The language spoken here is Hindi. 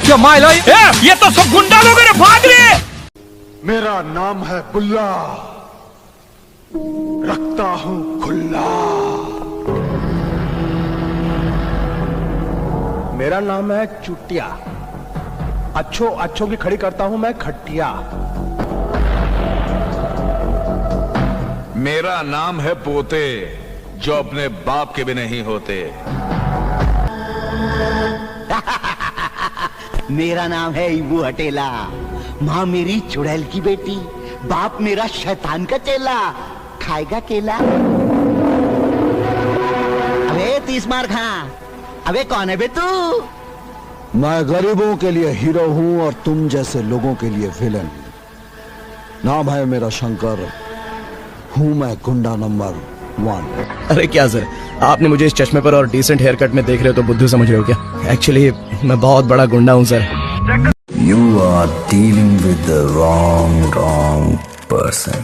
क्या माइला ये तो सब गुंडा लोग हैं, भाग रहे। मेरा नाम है बुल्ला, रखता हूं खुल्ला। मेरा नाम है चुटिया, अच्छों की खड़ी करता हूं मैं खटिया। मेरा नाम है पोते, जो अपने बाप के भी नहीं होते। मेरा नाम है इबू हटेला, माँ मेरी चुड़ैल की बेटी, बाप मेरा शैतान का चेला, खाएगा केला। अबे 30 मार खा, अबे कौन है बे तू? मैं गरीबों के लिए हीरो हूं और तुम जैसे लोगों के लिए विलन। नाम है मेरा शंकर, हूं मैं गुंडा नंबर 1। अरे क्या सर, आपने मुझे इस चश्मे पर और डिसेंट हेयर कट में देख रहे हो तो बुद्धू समझ रहे हो क्या? एक्चुअली मैं बहुत बड़ा गुंडा हूँ sir. You are dealing with the wrong person.